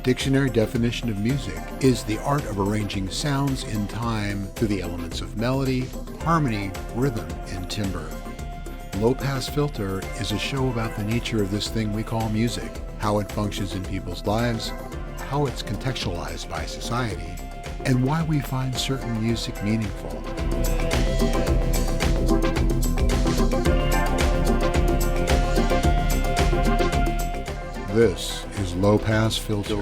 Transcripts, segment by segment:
dictionary definition of music is the art of arranging sounds in time through the elements of melody, harmony, rhythm, and timbre. Low Pass Filter is a show about the nature of this thing we call music, how it functions in people's lives, how it's contextualized by society, and why we find certain music meaningful. This is Low Pass Filter.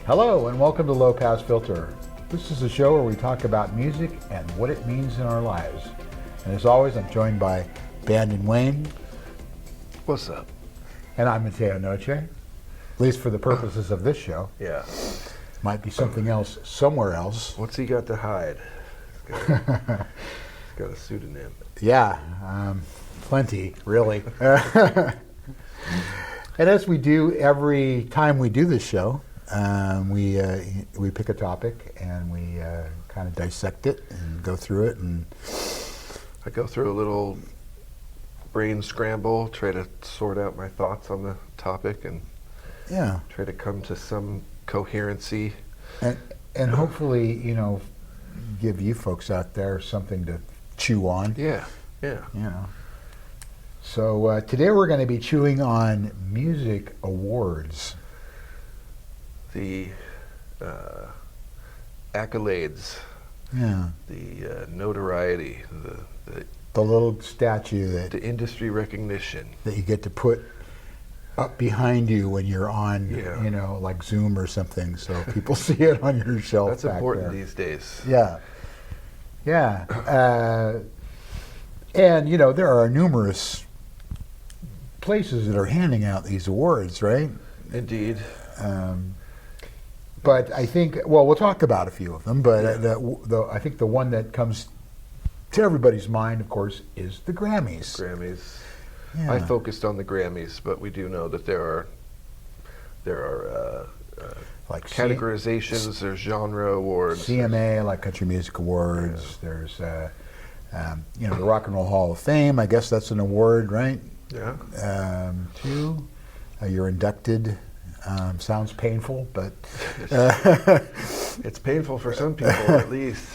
Hello and welcome to Low Pass Filter. This is a show where we talk about music and what it means in our lives. And as always, I'm joined by Bandon Wayne. What's up? And I'm Mateo Noche. At least for the purposes of this show. Yeah. Might be something else somewhere else. What's he got to hide? He's got a pseudonym. Yeah, plenty, really. And as we do every time we do this show, we pick a topic and we kind of dissect it and go through it. And I go through a little brain scramble, try to sort out my thoughts on the topic, and try to come to some coherency. And hopefully, give you folks out there something to chew on. Yeah. So today we're going to be chewing on music awards. The accolades, the notoriety, the little statue the industry recognition that you get to put up behind you when you're on, like Zoom or something, so people see it on your shelf. That's back important there. these days. Yeah. And there are numerous places that are handing out these awards, right? Indeed. But I think, we'll talk about a few of them, but I think the one that comes to everybody's mind, of course, is the Grammys. Yeah. I focused on the Grammys, but we do know that there are like categorizations, there's genre awards. CMA, like Country Music Awards, there's the Rock and Roll Hall of Fame, I guess that's an award, right? Yeah. Too. You're inducted. Sounds painful, but it's painful for some people, at least.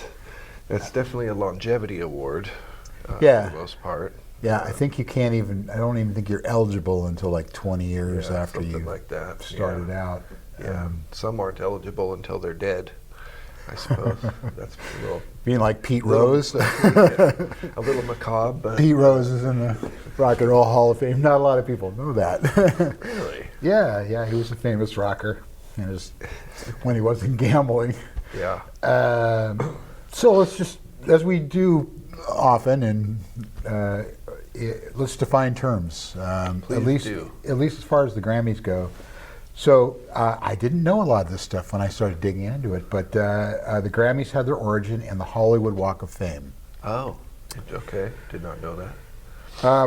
It's definitely a longevity award, for the most part. Yeah, I think you can't even. I don't even think you're eligible until like 20 years after you like that. started out. Yeah, some aren't eligible until they're dead, I suppose. That's a little. Being like Pete Rose. A little macabre, but Pete Rose is in the Rock and Roll Hall of Fame. Not a lot of people know that. Really? Yeah, he was a famous rocker when he wasn't gambling. Yeah. So let's just, as we do often, and let's define terms. At least as far as the Grammys go. So I didn't know a lot of this stuff when I started digging into it, but the Grammys had their origin in the Hollywood Walk of Fame. Oh, okay. Did not know that.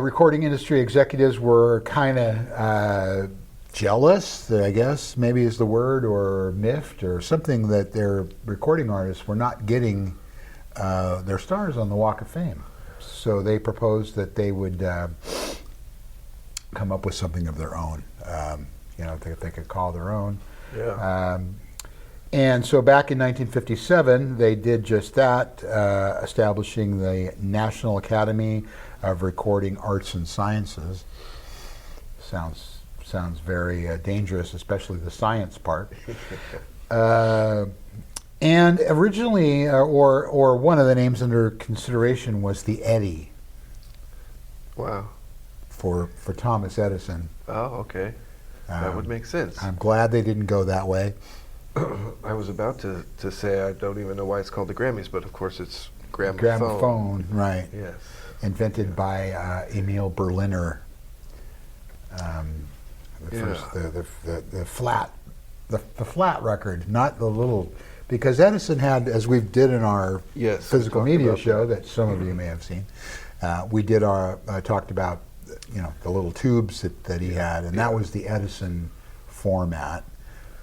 Recording industry executives were kind of jealous, I guess, maybe is the word, or miffed, or something, that their recording artists were not getting their stars on the Walk of Fame. So they proposed that they would come up with something of their own. They could call their own. Yeah. And so back in 1957, they did just that, establishing the National Academy of Recording Arts and Sciences. Sounds very dangerous, especially the science part. And originally, or one of the names under consideration was the Eddie. Wow. For Thomas Edison. Oh, okay. That would make sense. I'm glad they didn't go that way. I was about to say I don't even know why it's called the Grammys, but of course it's gramophone. Gramophone, right. Yes. Invented by Emil Berliner. The flat record, not the little because Edison had, as we did in our physical media show that some of you may have seen, we did talked about the little tubes that he had, and that was the Edison format.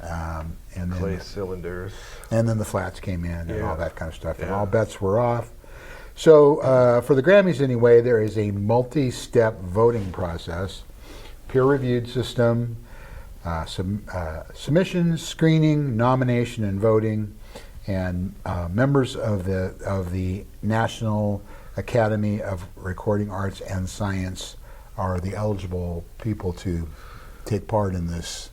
And then clay cylinders. And then the flats came in and all that kind of stuff, and all bets were off. So for the Grammys anyway, there is a multi-step voting process, peer-reviewed system, submissions, screening, nomination, and voting, and members of the National Academy of Recording Arts and Science are the eligible people to take part in this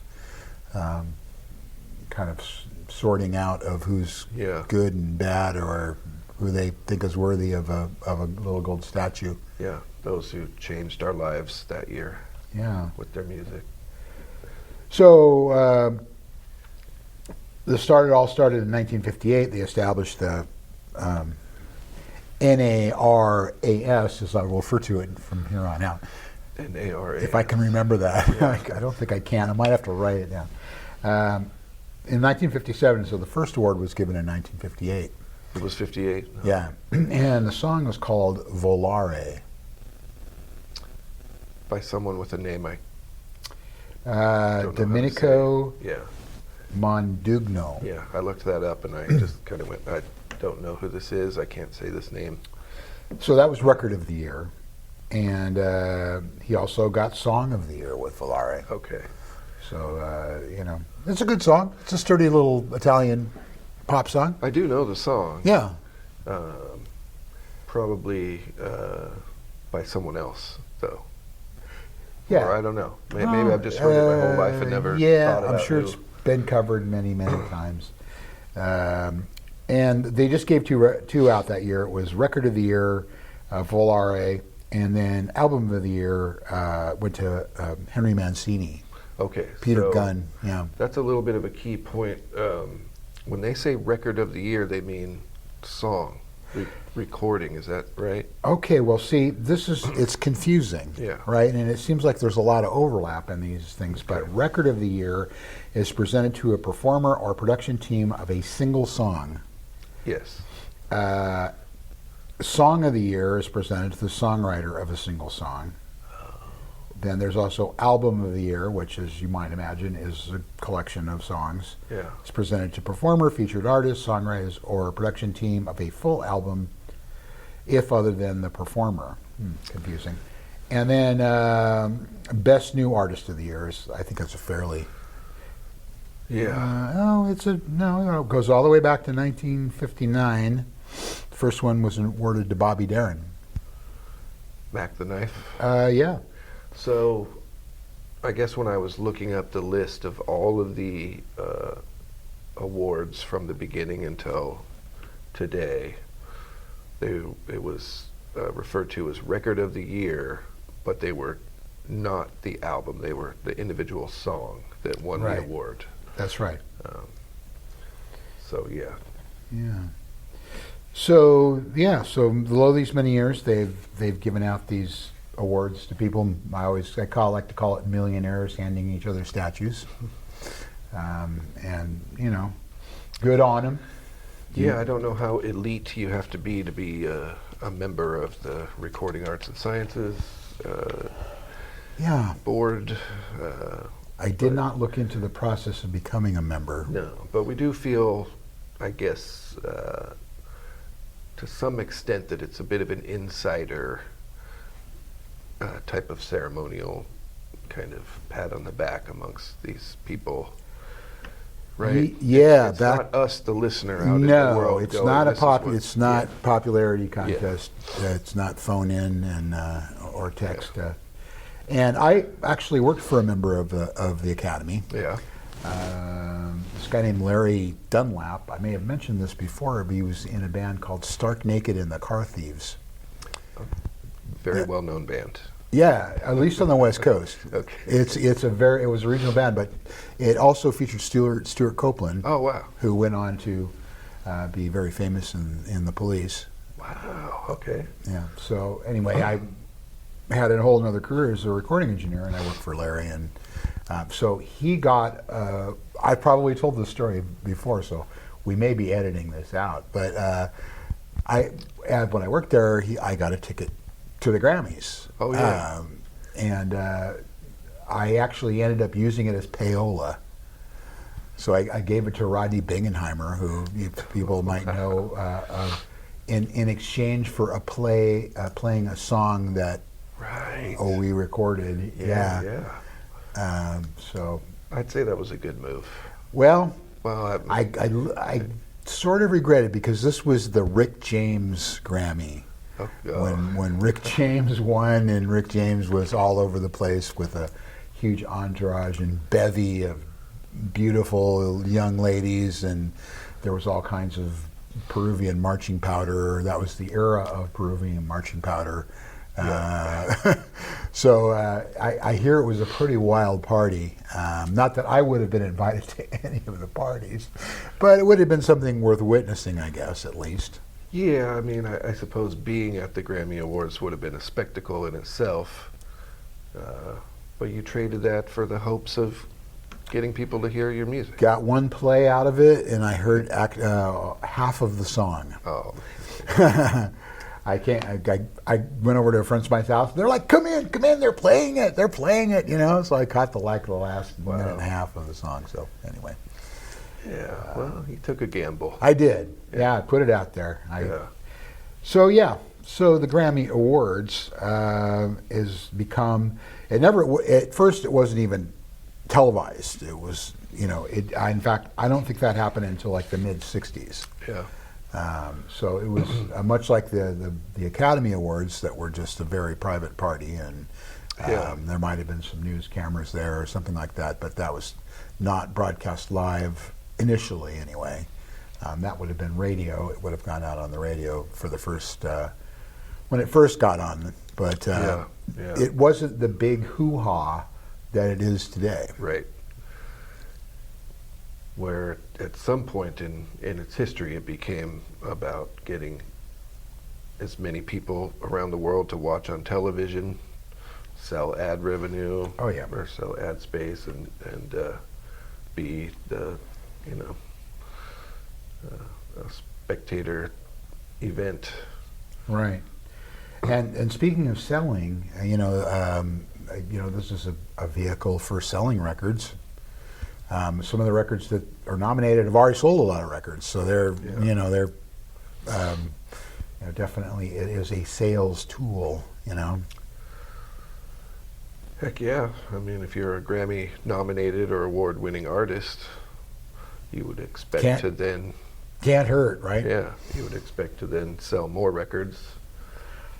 kind of sorting out of who's good and bad, or who they think is worthy of a little gold statue. Yeah, those who changed our lives that year. Yeah, with their music. So it all started in 1958. They established the NARAS, as I will refer to it from here on out. NARAS. If I can remember that. I don't think I can. I might have to write it down. In 1957, so the first award was given in 1958. It was 58? No. Yeah. And the song was called Volare. By someone with a name I Domenico Yeah. Mondugno. Yeah, I looked that up and I just kind of went, I don't know who this is. I can't say this name. So that was Record of the Year. And he also got Song of the Year with Volare. Okay. So, it's a good song. It's a sturdy little Italian pop song. I do know the song. Yeah. Probably by someone else, though. Yeah. Or I don't know. Maybe I've just heard it my whole life and never thought about I'm sure it's been covered many, many times. And they just gave two out that year. It was Record of the Year, Volare, and then Album of the Year went to Henry Mancini. Okay. Peter Gunn, yeah. That's a little bit of a key point. When they say Record of the Year, they mean song, recording. Is that right? Okay, well, see, it's confusing, right? And it seems like there's a lot of overlap in these things, but Record of the Year is presented to a performer or production team of a single song. Yes. Song of the Year is presented to the songwriter of a single song. Then there's also Album of the Year, which, as you might imagine, is a collection of songs. Yeah. It's presented to performer, featured artist, songwriters, or production team of a full album, if other than the performer. Confusing. And then Best New Artist of the Year is, I think that's a fairly... Yeah. It goes all the way back to 1959. The first one was awarded to Bobby Darin. Mac the Knife? Yeah. So, I guess when I was looking up the list of all of the awards from the beginning until today, it was referred to as Record of the Year, but they were not the album. They were the individual song that won the award. That's right. So, yeah. Yeah. So below these many years, they've given out these awards to people. I like to call it millionaires handing each other statues, and good on them. Yeah, I don't know how elite you have to be a member of the Recording Arts and Sciences board. I did not look into the process of becoming a member. No, but we do feel, I guess, to some extent that it's a bit of an insider type of ceremonial kind of pat on the back amongst these people, right? It's not us, the listener, out in the world. It's not it's not popularity contest. It's not phone in and or text. And I actually worked for a member of the Academy. Yeah. This guy named Larry Dunlap. I may have mentioned this before, but he was in a band called Stark Naked and the Car Thieves. Very well-known band. Yeah, at least on the West Coast. Okay. It was a regional band, but it also featured Stuart Copeland. Oh wow! Who went on to be very famous in the Police. Wow. Okay. Yeah. So anyway, I had a whole another career as a recording engineer, and I worked for Larry, and so he got. I probably told this story before, so we may be editing this out, but when I worked there, I got a ticket to the Grammys. Oh, yeah. And I actually ended up using it as payola. So I gave it to Rodney Bingenheimer, who people might know, in exchange for playing a song that we recorded. Yeah. So I'd say that was a good move. Well, I sort of regret it because this was the Rick James Grammy. Oh, When Rick James won, and Rick James was all over the place with a huge entourage and bevy of beautiful young ladies, and there was all kinds of Peruvian marching powder. That was the era of Peruvian marching powder. So I hear it was a pretty wild party. Not that I would have been invited to any of the parties, but it would have been something worth witnessing, I guess, at least. Yeah, I mean, I suppose being at the Grammy Awards would have been a spectacle in itself. But you traded that for the hopes of getting people to hear your music. Got one play out of it, and I heard half of the song. Oh. I went over to a friend's of my house. They're like, come in, they're playing it, So I caught the last minute and a half of the song. So anyway. Yeah, well, he took a gamble. I did. Yeah, I put it out there. So the Grammy Awards has become. At first it wasn't even televised. It was, in fact, I don't think that happened until like the mid '60s. Yeah. So it was much like the Academy Awards that were just a very private party, and there might have been some news cameras there or something like that, but that was not broadcast live initially anyway. That would have been radio. It would have gone out on the radio for the first, when it first got on, but it wasn't the big hoo-ha that it is today. Right. Where at some point in its history it became about getting as many people around the world to watch on television, sell ad revenue, or sell ad space, and be the a spectator event. Right. And speaking of selling, this is a vehicle for selling records. Some of the records that are nominated have already sold a lot of records, so they're definitely it is a sales tool. Heck yeah! I mean, if you're a Grammy nominated or award-winning artist, you would expect to then can't hurt, right? Yeah, you would expect to then sell more records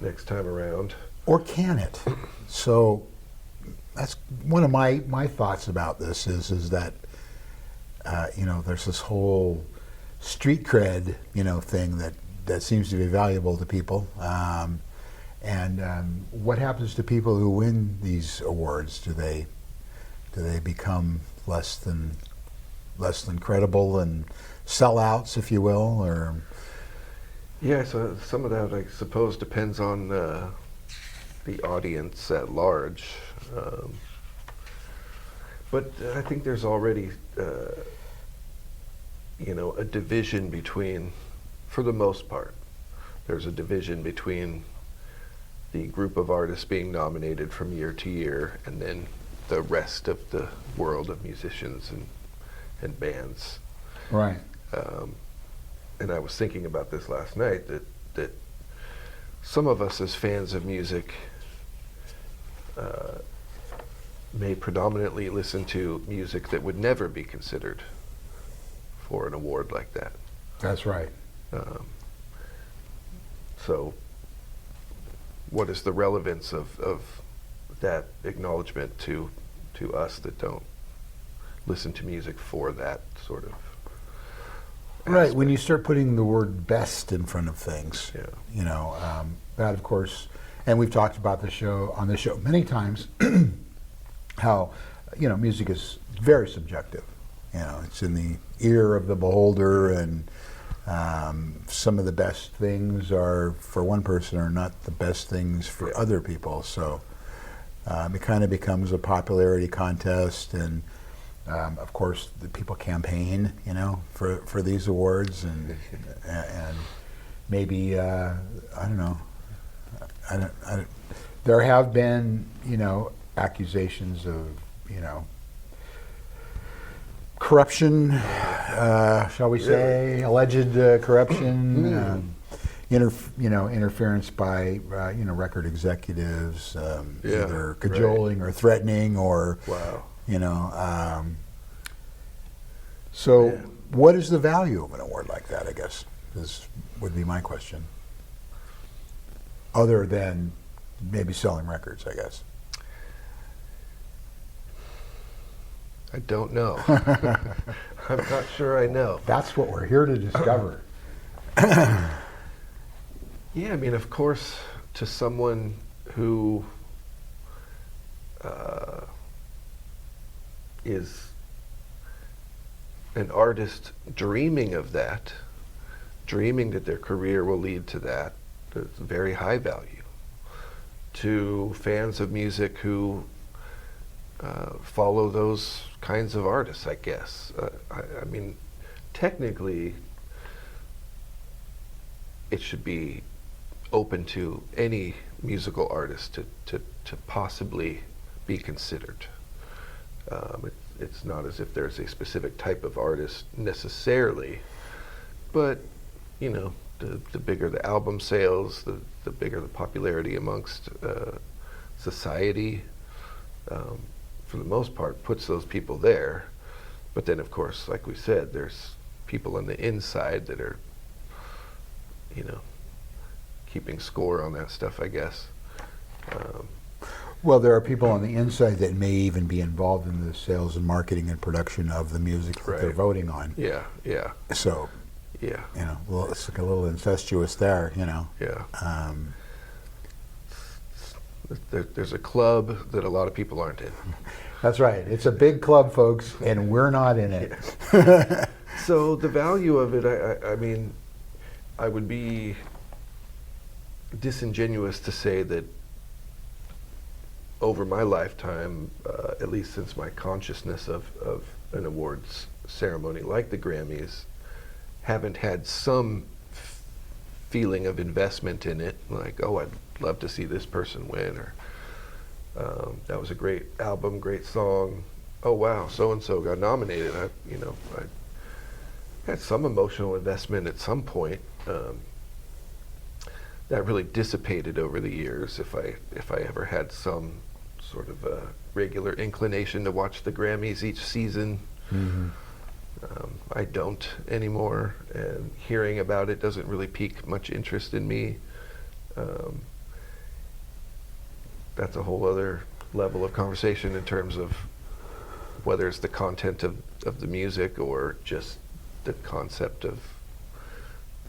next time around. Or can it? So that's one of my thoughts about this is that there's this whole street cred thing that seems to be valuable to people, and what happens to people who win these awards? Do they become less than credible and sellouts, if you will, or? Yeah, so some of that, I suppose, depends on the audience at large. But I think there's already, a division between, for the most part, there's a division between the group of artists being nominated from year to year and then the rest of the world of musicians and bands. Right. And I was thinking about this last night, that some of us as fans of music may predominantly listen to music that would never be considered for an award like that. That's right. So what is the relevance of that acknowledgement to us that don't listen to music for that sort of right, aspect? when you start putting the word best in front of things, that of course, and we've talked about on the show many times, how, music is very subjective. It's in the ear of the beholder, and some of the best things are for one person are not the best things for other people. So it kind of becomes a popularity contest, and Of course, the people campaign, for these awards, and maybe I don't know. There have been, accusations of, corruption, shall we say, alleged corruption, interference by, record executives, either cajoling or threatening or, so what is the value of an award like that, I guess, would be my question. Other than maybe selling records, I guess. I don't know. I'm not sure I know. That's what we're here to discover. Yeah, I mean, of course, to someone who is an artist dreaming of that, dreaming that their career will lead to that, it's very high value. To fans of music who follow those kinds of artists, I guess. I mean, technically, it should be open to any musical artist to possibly be considered. It's not as if there's a specific type of artist necessarily, but the bigger the album sales, the bigger the popularity amongst society, for the most part, puts those people there. But then, of course, like we said, there's people on the inside that are, keeping score on that stuff, I guess. Well, there are people on the inside that may even be involved in the sales and marketing and production of the music that they're voting on. Yeah. So, well, it's like a little incestuous there, Yeah. There's a club that a lot of people aren't in. That's right. It's a big club, folks, and we're not in it. Yeah. So the value of it, I mean, I would be disingenuous to say that over my lifetime, at least since my consciousness of an awards ceremony like the Grammys, haven't had some feeling of investment in it, like, oh, I'd love to see this person win, or that was a great album, great song. Oh wow, so and so got nominated. I had some emotional investment at some point. That really dissipated over the years. If I ever had some sort of a regular inclination to watch the Grammys each season, I don't anymore, and hearing about it doesn't really pique much interest in me. That's a whole other level of conversation in terms of whether it's the content of the music or just the concept of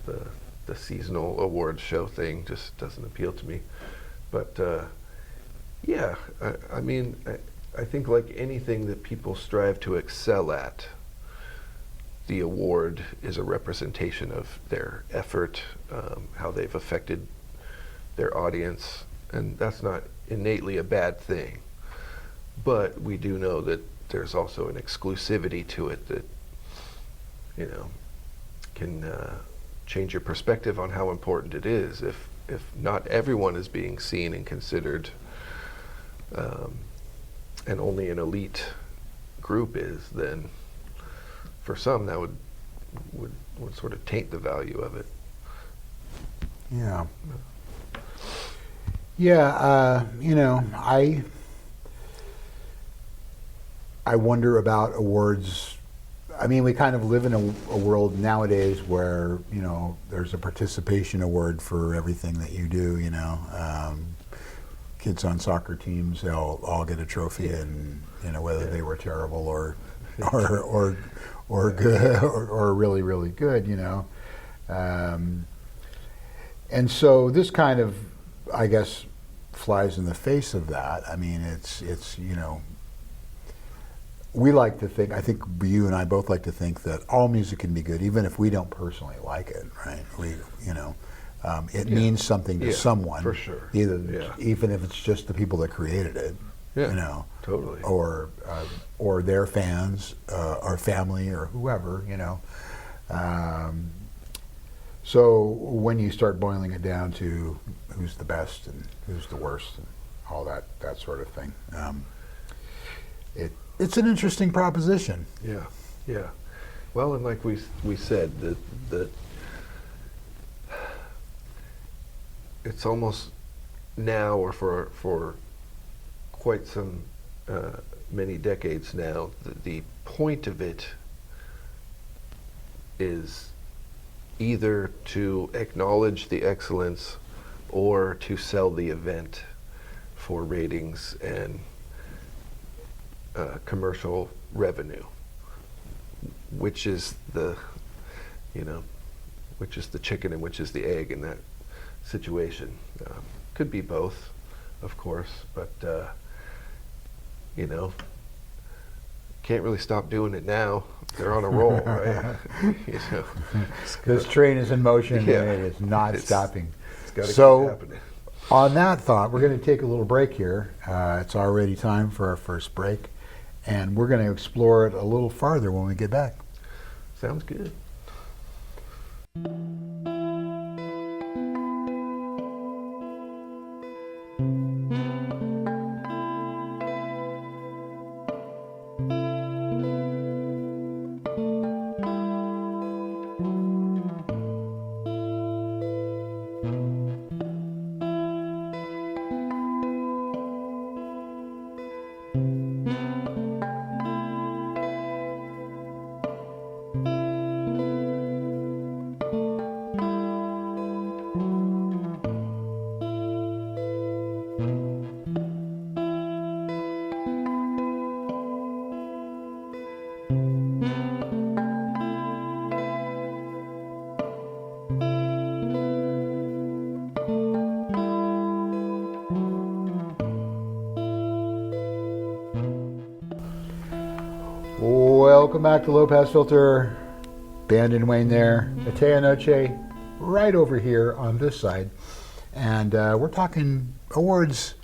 the seasonal awards show thing. Just doesn't appeal to me. But yeah, I mean, I think like anything that people strive to excel at, the award is a representation of their effort, how they've affected their audience, and that's not innately a bad thing. But we do know that there's also an exclusivity to it that, can change your perspective on how important it is. If not everyone is being seen and considered, and only an elite group is, then for some that would sort of taint the value of it. Yeah. Yeah, I wonder about awards. I mean, we kind of live in a world nowadays where, there's a participation award for everything that you do, Kids on soccer teams, they'll all get a trophy, and, whether they were terrible or good or really, really good, and so this kind of, I guess, flies in the face of that. I mean, it's we like to think, I think you and I both like to think that all music can be good, even if we don't personally like it, right? It means something to someone. For sure. Even if it's just the people that created it. Yeah, you know, totally. or their fans, or family, or whoever, you know. So when you start boiling it down to who's the best and who's the worst and all that sort of thing, it's an interesting proposition. Yeah, yeah. Well, and like we said, that it's almost now, or for quite some many decades now, the point of it is either to acknowledge the excellence or to sell the event for ratings and commercial revenue, which is the chicken and which is the egg in that situation. Could be both, of course, but can't really stop doing it now. They're on a roll, right? This train is in motion, Yeah. and it is not stopping. It's got to So, keep happening. on that thought, we're going to take a little break here. It's already time for our first break, and we're going to explore it a little farther when we get back. Sounds good. Welcome back to Low Pass Filter. Bandon Wayne there. Mateo Noche right over here on this side. And we're talking awards,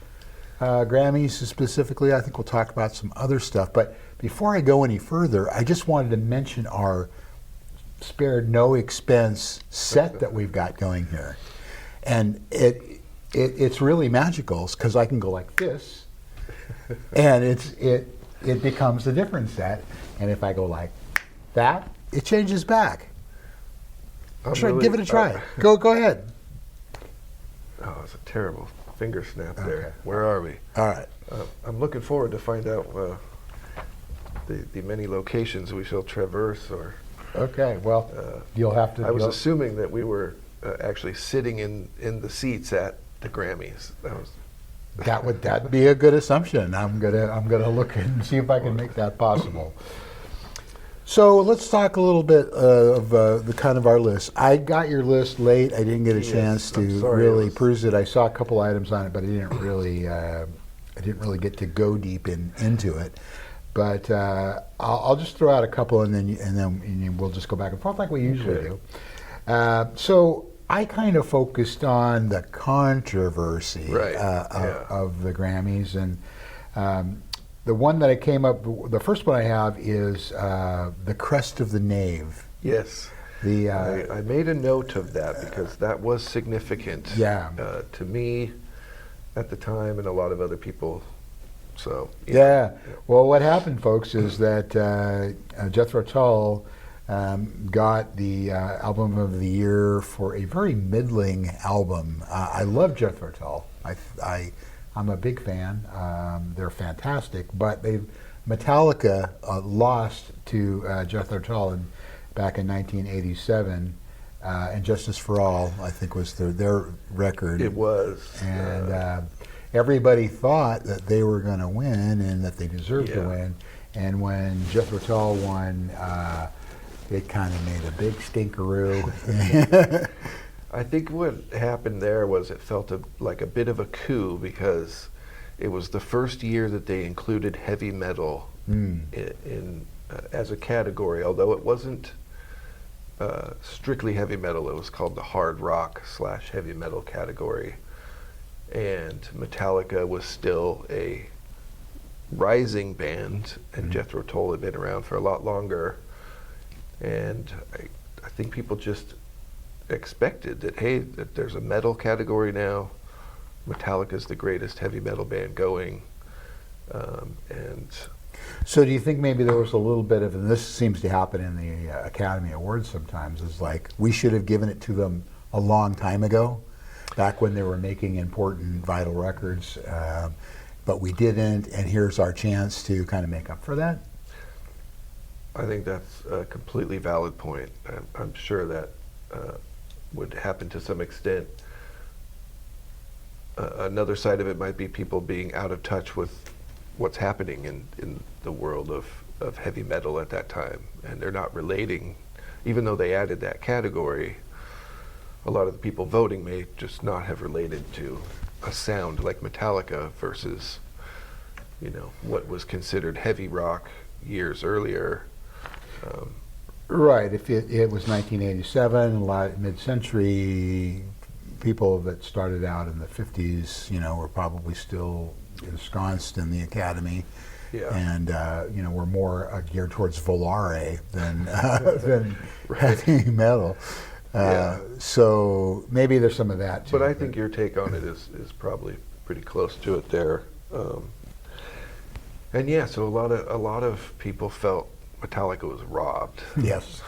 Grammys specifically. I think we'll talk about some other stuff. But before I go any further, I just wanted to mention our spared no expense set that we've got going here. And it's really magical because I can go like this, and it becomes a different set. And if I go like that, it changes back. Give it a try. Go ahead. Oh, it's a terrible finger snap there. Okay. Where are we? All right. I'm looking forward to find out the many locations we shall traverse. Or Okay. Well, you'll have to. I was assuming that we were actually sitting in the seats at the Grammys. That'd be a good assumption. I'm gonna look and see if I can make that possible. So let's talk a little bit of the kind of our list. I got your list late. I didn't get a chance to really peruse it. I saw a couple items on it, but I didn't really get to go deep into it. But I'll just throw out a couple, and then we'll just go back and forth like we usually do. So I kind of focused on the controversy of the Grammys, and the one that I came up, the first one I have is the Crest of the Knave. Yes. I made a note of that because that was significant to me at the time and a lot of other people. So Well, what happened, folks, is that Jethro Tull got the album of the year for a very middling album. I love Jethro Tull. I'm a big fan. They're fantastic, but Metallica lost to Jethro Tull back in 1987, and Justice for All, I think, was their record. It was. And everybody thought that they were going to win and that they deserved to win. And when Jethro Tull won, it kind of made a big stinkeroo. I think what happened there was it felt like a bit of a coup because it was the first year that they included heavy metal in as a category, although it wasn't strictly heavy metal. It was called the hard rock / heavy metal category, and Metallica was still a rising band, and Jethro Tull had been around for a lot longer. And I think people just expected that, hey, that there's a metal category now. Metallica's the greatest heavy metal band going. And So do you think maybe there was a little bit of, and this seems to happen in the Academy Awards sometimes, is like we should have given it to them a long time ago, back when they were making important, vital records, but we didn't, and here's our chance to kind of make up for that? I think that's a completely valid point. I'm sure that would happen to some extent. Another side of it might be people being out of touch with what's happening in the world of heavy metal at that time, and they're not relating. Even though they added that category, a lot of the people voting may just not have related to a sound like Metallica versus, you know, what was considered heavy rock years earlier. Right. If it was 1987, a lot mid-century people that started out in the 50s, you know, were probably still ensconced in the Academy, and you know, were more geared towards volare than heavy metal. So maybe there's some of that too. But I think your take on it is probably pretty close to it there. And yeah, so a lot of people felt Metallica was robbed. Yes.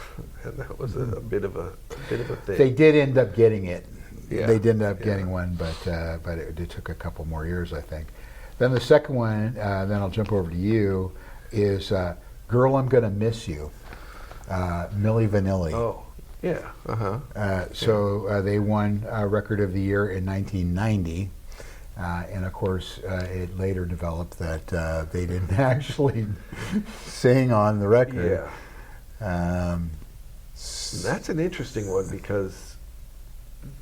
And that was a bit of a thing. They did end up getting it. Yeah. They did end up getting one, but it took a couple more years, I think. Then the second one, then I'll jump over to you, is "Girl, I'm Gonna Miss You," Milli Vanilli. Oh, yeah. So they won Record of the Year in 1990. And of course, it later developed that they didn't actually sing on the record. Yeah. That's an interesting one, because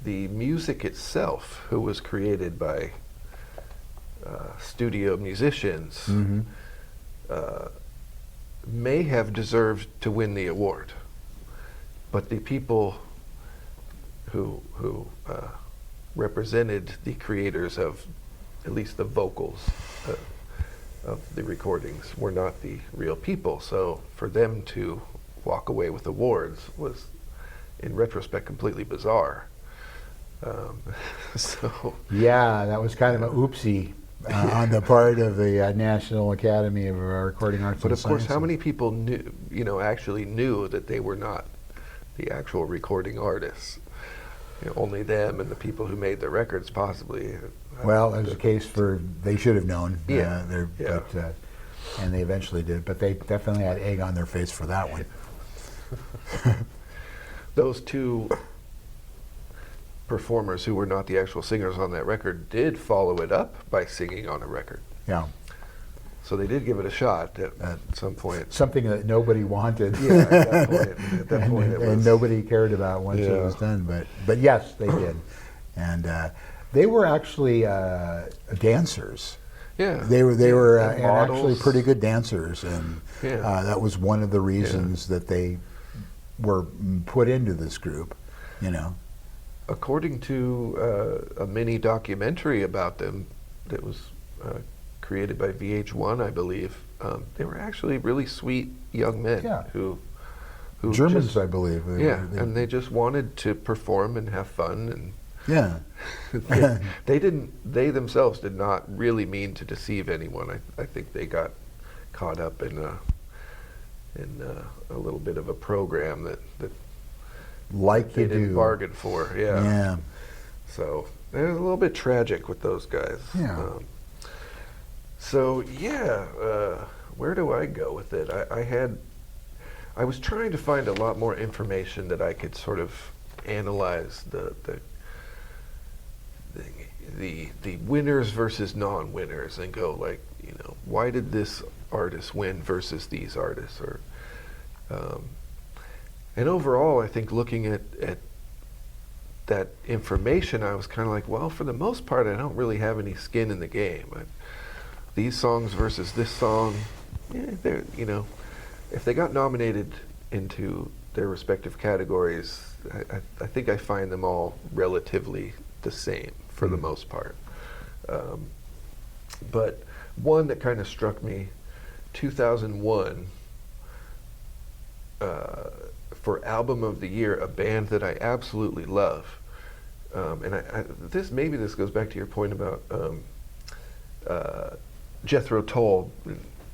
the music itself, who was created by studio musicians, may have deserved to win the award, but the people who represented the creators of at least the vocals of the recordings were not the real people. So for them to walk away with awards was, in retrospect, completely bizarre. So yeah, that was kind of an oopsie on the part of the National Academy of Recording Arts but and of course, Sciences. how many people actually knew that they were not the actual recording artists? Only them and the people who made the records, possibly. Well, there's a case for they should have known. Yeah. But, and they eventually did. But they definitely had egg on their face for that one. Those two performers who were not the actual singers on that record did follow it up by singing on a record. Yeah. So they did give it a shot at some point. Something that nobody wanted. Yeah, at that point it was, and nobody cared about once it was done. But yes, they did. And they were actually dancers. Yeah. They were and and actually pretty good dancers, and that was one of the reasons that they were put into this group, you know. According to a mini documentary about them that was created by VH1, I believe, they were actually really sweet young men who Germans, just, I believe. And they just wanted to perform and have fun, and they themselves did not really mean to deceive anyone. I think they got caught up in a little bit of a program that like they you didn't do. bargain for. Yeah. So it was a little bit tragic with those guys. Yeah. Where do I go with it? I was trying to find a lot more information that I could sort of analyze the winners versus non-winners and go, like, why did this artist win versus these artists? Or and overall, I think looking at that information, I was kind of like, well, for the most part, I don't really have any skin in the game. These songs versus this song, they're, if they got nominated into their respective categories, I think I find them all relatively the same for the most part. But one that kind of struck me, 2001, for album of the year, a band that I absolutely love. And this goes back to your point about Jethro Tull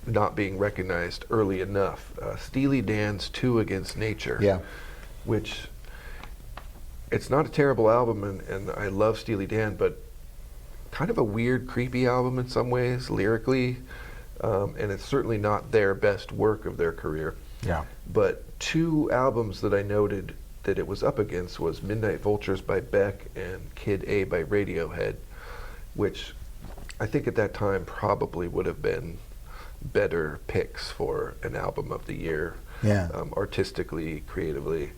not being recognized early enough. Steely Dan's Two Against Nature, Yeah. which it's not a terrible album, and I love Steely Dan, but kind of a weird, creepy album in some ways, lyrically, and it's certainly not their best work of their career. Yeah. But two albums that I noted that it was up against was Midnight Vultures by Beck and Kid A by Radiohead, which I think at that time probably would have been better picks for an album of the year, Yeah. Artistically, creatively.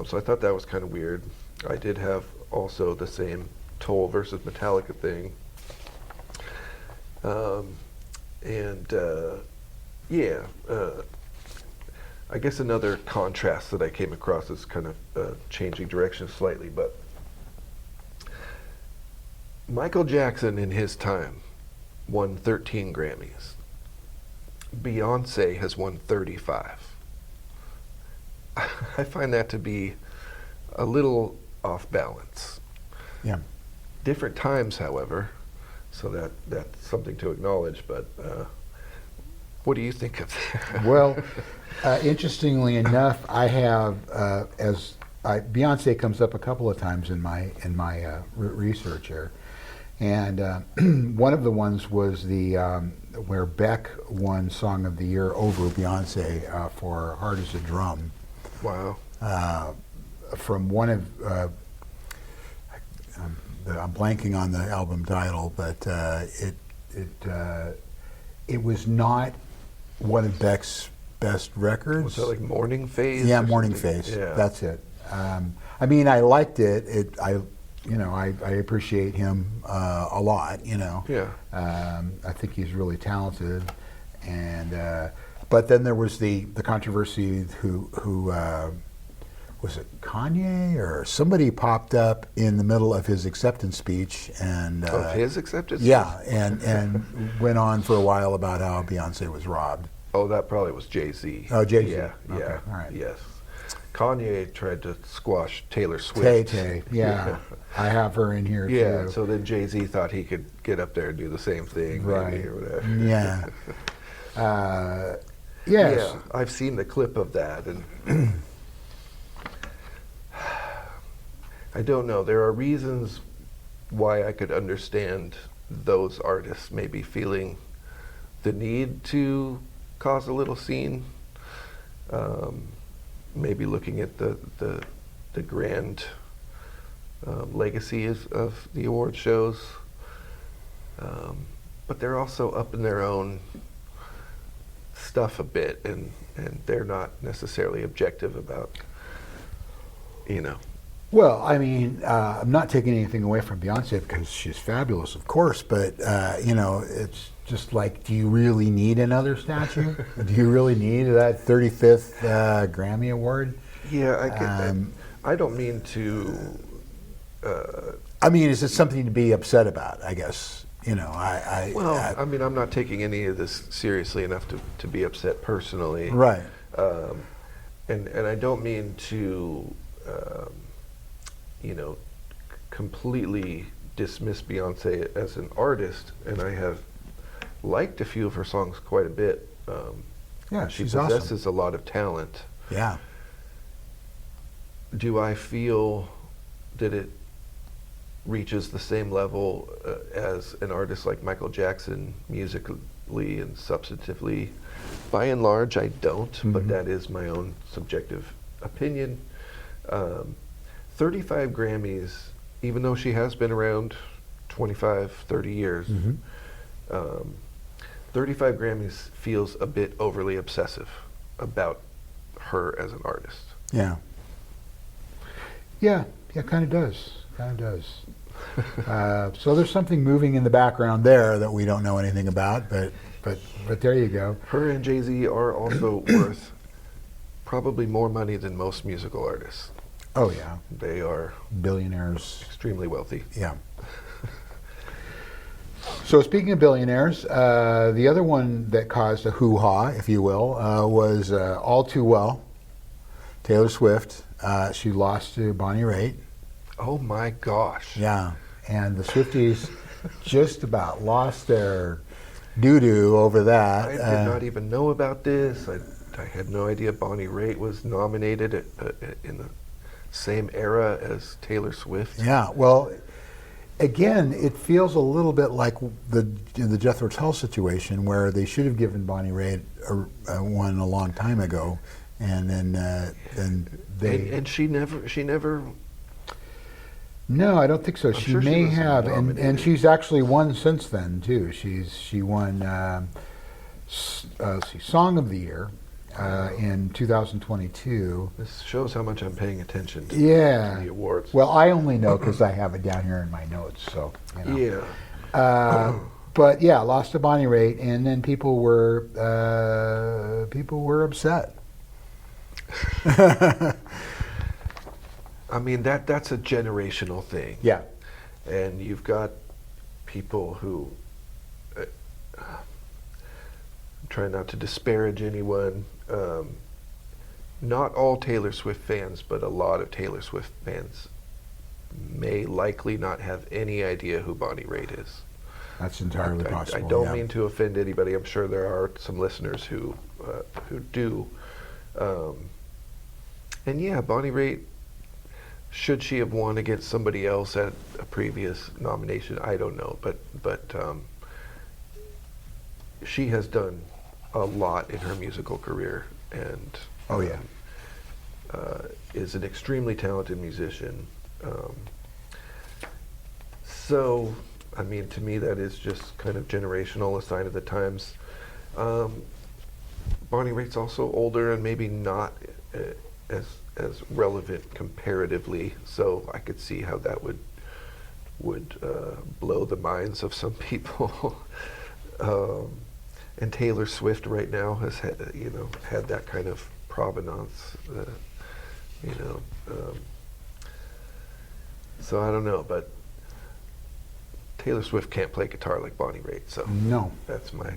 So I thought that was kind of weird. I did have also the same Toll versus Metallica thing. I guess another contrast that I came across is kind of changing direction slightly, but Michael Jackson in his time won 13 Grammys. Beyonce has won 35. I find that to be a little off balance. Yeah. Different times, however, so that's something to acknowledge, but what do you think of that? Well, interestingly enough, I have Beyonce comes up a couple of times in my research here, and one of the ones was the where Beck won Song of the Year over Beyonce for "Hard as a Drum." Wow. From one of I'm blanking on the album title, but it was not one of Beck's best records. Was that like Morning Phase? Yeah, or Morning something? Phase. Yeah. That's it. I mean, I liked it. I appreciate him a lot. Yeah. I think he's really talented, and but then there was the controversy who was it Kanye or somebody popped up in the middle of his acceptance speech and Of his acceptance? yeah, and went on for a while about how Beyonce was robbed. Oh, that probably was Jay-Z. Oh, Jay-Z. Yeah, Okay, yeah, all right. yes. Kanye tried to squash Taylor Swift. Tay, yeah. I have her in here Yeah, too. so then Jay-Z thought he could get up there and do the same thing, Right. maybe, or whatever. Yeah. Yes. Yeah, I've seen the clip of that, and I don't know. There are reasons why I could understand those artists maybe feeling the need to cause a little scene. Maybe looking at the grand legacy of the award shows. But they're also up in their own stuff a bit, and they're not necessarily objective about, Well, I mean, I'm not taking anything away from Beyonce because she's fabulous, of course, but, it's just like, do you really need another statue? Do you really need that 35th Grammy Award? Yeah, I get that. I don't mean to. I mean, is it something to be upset about, I guess? I'm not taking any of this seriously enough to be upset personally. Right. And I don't mean to, completely dismiss Beyonce as an artist, and I have liked a few of her songs quite a bit. Yeah, she she's possesses awesome. a lot of talent. Yeah. Do I feel that it reaches the same level as an artist like Michael Jackson, musically and substantively? By and large, I don't, but that is my own subjective opinion. 35 Grammys, even though she has been around 25, 30 years, 35 Grammys feels a bit overly obsessive about her as an artist. Yeah. Yeah, kind of does. So there's something moving in the background there that we don't know anything about, but there you go. Her and Jay-Z are also worth probably more money than most musical artists. Oh yeah, They are billionaires. extremely wealthy. Yeah. So speaking of billionaires, the other one that caused a hoo-ha, if you will, was All Too Well, Taylor Swift. She lost to Bonnie Raitt. Oh my gosh. Yeah, and the Swifties just about lost their doo-doo over that. I did not even know about this. I had no idea Bonnie Raitt was nominated in the same era as Taylor Swift. Yeah, well, again, it feels a little bit like the Jethro Tull situation, where they should have given Bonnie Raitt one a long time ago, and then they and she never. No, I don't think so. She sure she may was have, and nominated. she's actually won since then too. She won let's see, Song of the Year in 2022. This shows how much I'm paying attention to Yeah. the awards. Well, I only know because I have it down here in my notes. So you know. Yeah. But yeah, lost to Bonnie Raitt, and then people were upset. I mean, that's a generational thing. Yeah. And you've got people who, try not to disparage anyone, not all Taylor Swift fans, but a lot of Taylor Swift fans may likely not have any idea who Bonnie Raitt is. That's entirely possible. I don't yeah. mean to offend anybody. I'm sure there are some listeners who do. And yeah, Bonnie Raitt, should she have won against somebody else at a previous nomination? I don't know, but she has done a lot in her musical career, and Oh, yeah. Is an extremely talented musician. So, I mean, to me, that is just kind of generational, a sign of the times. Bonnie Raitt's also older and maybe not as relevant comparatively, so I could see how that would blow the minds of some people. And Taylor Swift right now has had that kind of provenance, so I don't know, but Taylor Swift can't play guitar like Bonnie Raitt, so No. that's my.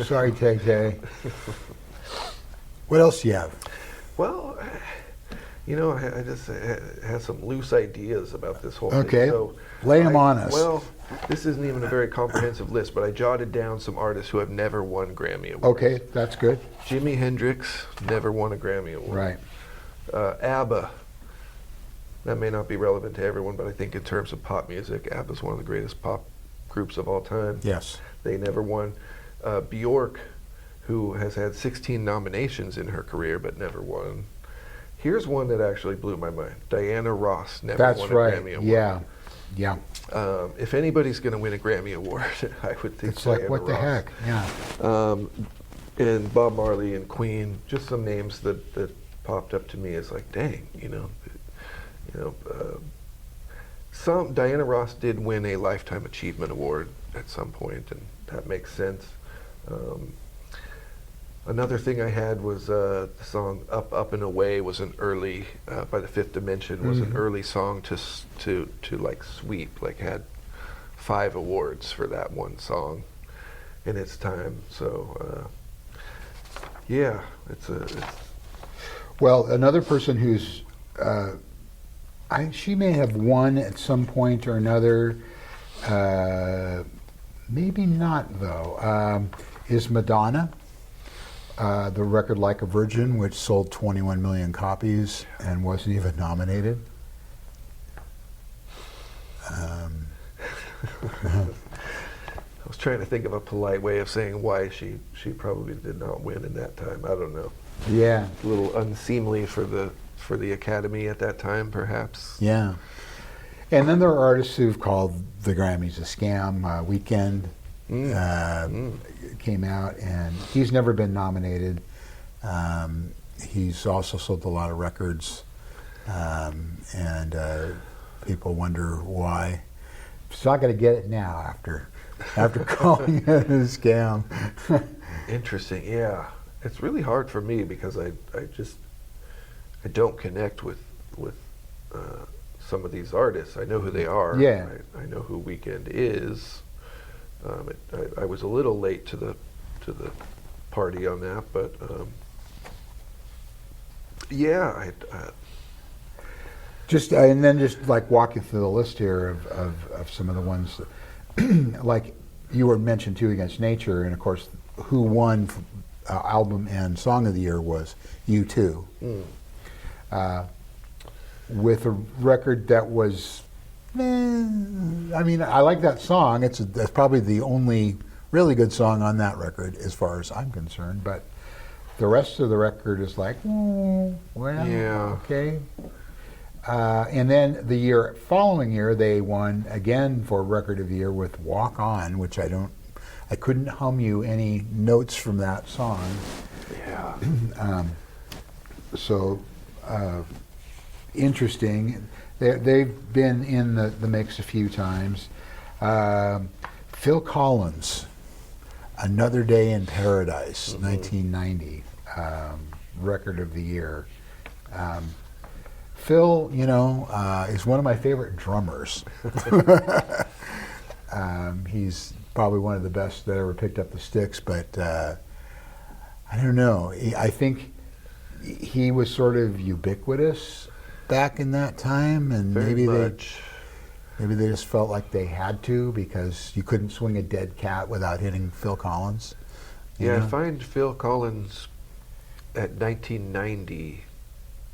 Sorry, Tay. What else do you have? Well, I just had some loose ideas about this whole Okay. thing. So Lay 'em on us. Well, this isn't even a very comprehensive list, but I jotted down some artists who have never won Grammy Awards. Okay, that's good. Jimi Hendrix never won a Grammy Award. Right. ABBA. That may not be relevant to everyone, but I think in terms of pop music, ABBA is one of the greatest pop groups of all time. Yes. They never won. Bjork, who has had 16 nominations in her career but never won. Here's one that actually blew my mind. Diana Ross never That's won a right. Grammy Award. Yeah. Yeah. If anybody's going to win a Grammy Award, I would think It's Diana like, what the Ross. heck? Yeah. And Bob Marley and Queen, just some names that popped up to me as like, dang, some Diana Ross did win a Lifetime Achievement Award at some point, and that makes sense. Another thing I had was the song "Up, Up and Away" was an early by the Fifth Dimension was an early song to like sweep, like had 5 awards for that one song in its time. So yeah, it's. Well, another person who's, she may have won at some point or another, maybe not though, is Madonna. The record Like a Virgin, which sold 21 million copies and wasn't even nominated. I was trying to think of a polite way of saying why she probably did not win in that time. I don't know. Yeah. A little unseemly for the Academy at that time, perhaps. Yeah. And then there are artists who've called the Grammys a scam. Weeknd came out, and he's never been nominated. He's also sold a lot of records, and people wonder why. He's not going to get it now after calling it a scam. Interesting. Yeah, it's really hard for me because I don't connect with some of these artists. I know who they are. Yeah. I know who Weeknd is. I was a little late to the party on that, but yeah, and then just like walking through the list here of some of the ones that, like you were mentioned too, Against Nature, and of course who won album and song of the year was U2. With a record that was, I mean, I like that song. That's probably the only really good song on that record as far as I'm concerned, but the rest of the record is like, well, yeah, okay. And then the following year, they won again for Record of the Year with Walk On, which I couldn't hum you any notes from that song. Yeah. So interesting. They've been in the mix a few times. Phil Collins, Another Day in Paradise, 1990, Record of the Year. Phil, is one of my favorite drummers. He's probably one of the best that ever picked up the sticks, but I don't know. I think he was sort of ubiquitous back in that time, and maybe they just felt like they had to, because you couldn't swing a dead cat without hitting Phil Collins. Yeah, I find Phil Collins at 1990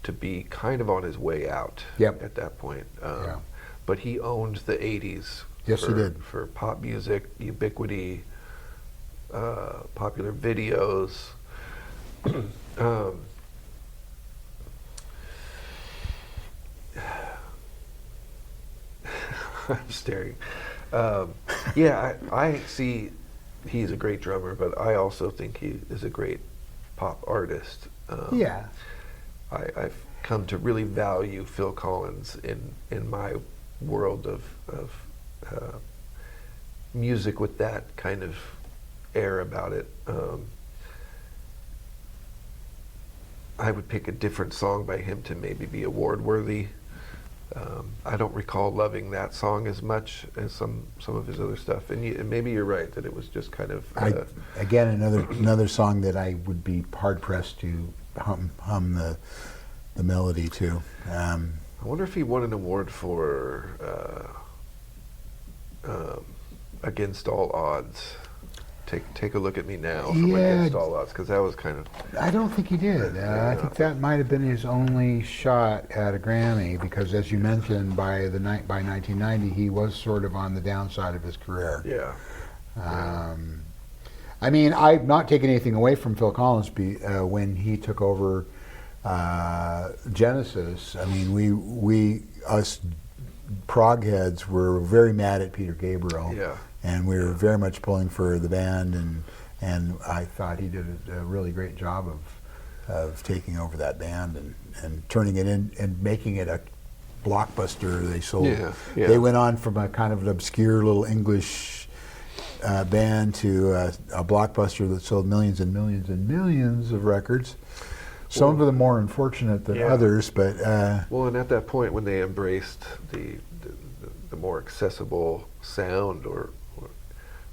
to be kind of on his way out at that point. But he owned the 80s. Yes, he did. For pop music, ubiquity, popular videos. I'm staring. I see he's a great drummer, but I also think he is a great pop artist. I've come to really value Phil Collins in my world of music with that kind of air about it. I would pick a different song by him to maybe be award worthy. I don't recall loving that song as much as some of his other stuff, and maybe you're right that it was just kind of again another song that I would be hard pressed to hum the melody to. I wonder if he won an award for Against All Odds. Take a look at me now from Against All Odds, because that was kind of. I don't think he did. I think that might have been his only shot at a Grammy, because, as you mentioned, by 1990 he was sort of on the downside of his career. I mean, I'm not taking anything away from Phil Collins when he took over Genesis. I mean, we us prog heads were very mad at Peter Gabriel. And we were very much pulling for the band, and I thought he did a really great job of taking over that band and turning it in and making it a blockbuster. They sold. They went on from a kind of an obscure little English band to a blockbuster that sold millions and millions and millions of records. Some of them more unfortunate than others, but and at that point when they embraced the more accessible sound, or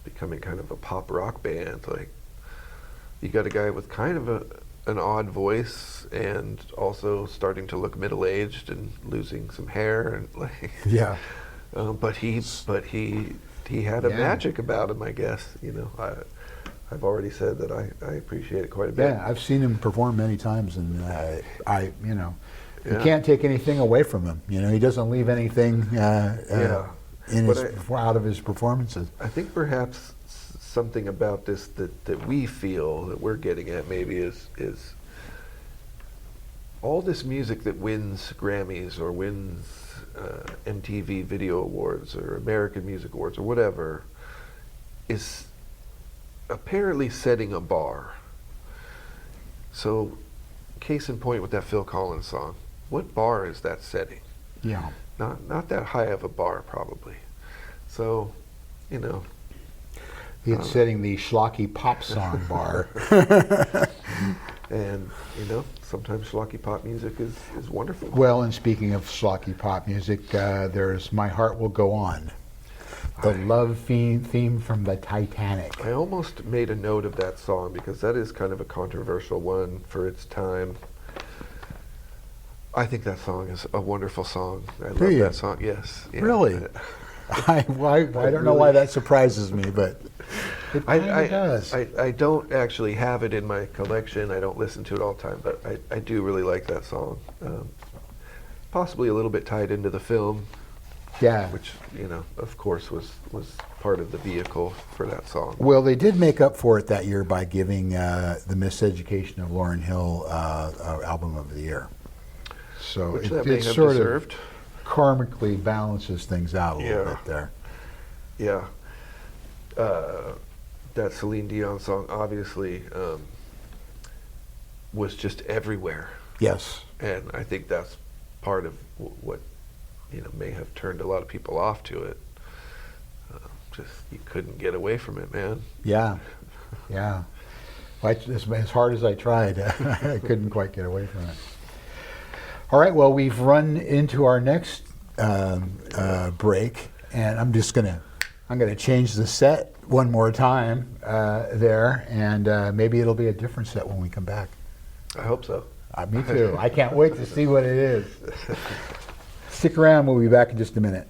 becoming kind of a pop rock band, like you got a guy with kind of an odd voice and also starting to look middle-aged and losing some hair, and like but he had a magic about him, I guess. I've already said that I appreciate it quite a bit. Yeah, I've seen him perform many times, and you can't take anything away from him. He doesn't leave anything out of his performances. I think perhaps something about this that we feel that we're getting at maybe is all this music that wins Grammys or wins MTV Video Awards or American Music Awards or whatever is apparently setting a bar. So, case in point with that Phil Collins song, what bar is that setting? Yeah. Not that high of a bar, probably. So, it's setting the schlocky pop song bar. And, sometimes schlocky pop music is wonderful. Well, and speaking of schlocky pop music, there's My Heart Will Go On. The love theme from the Titanic. I almost made a note of that song because that is kind of a controversial one for its time. I think that song is a wonderful song. I love that song. Yes. Yeah. Really? I don't know why that surprises me, but it kind of does. I don't actually have it in my collection. I don't listen to it all the time, but I do really like that song. Possibly a little bit tied into the film. Yeah. Which, of course, was part of the vehicle for that song. Well, they did make up for it that year by giving the Miseducation of Lauryn Hill Album of the Year. So Which it sort of karmically balances things out a little bit there. Yeah. That Celine Dion song obviously was just everywhere. Yes. And I think that's part of what may have turned a lot of people off to it. Just you couldn't get away from it, man. Yeah. Well, as hard as I tried, I couldn't quite get away from it. All right, well, we've run into our next break, and I'm gonna change the set one more time there, and maybe it'll be a different set when we come back. I hope so. Me too. I can't wait to see what it is. Stick around. We'll be back in just a minute.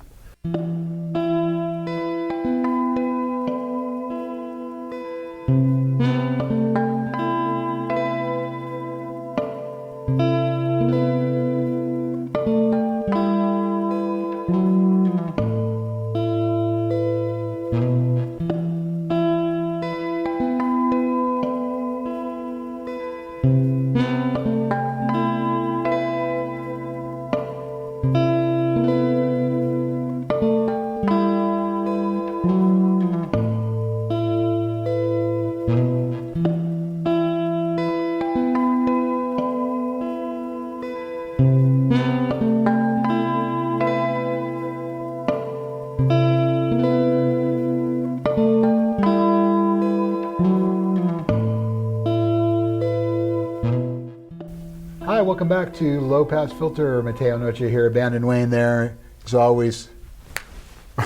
Welcome back to Low Pass Filter. Mateo Noche here, Bandon Wayne there. As always,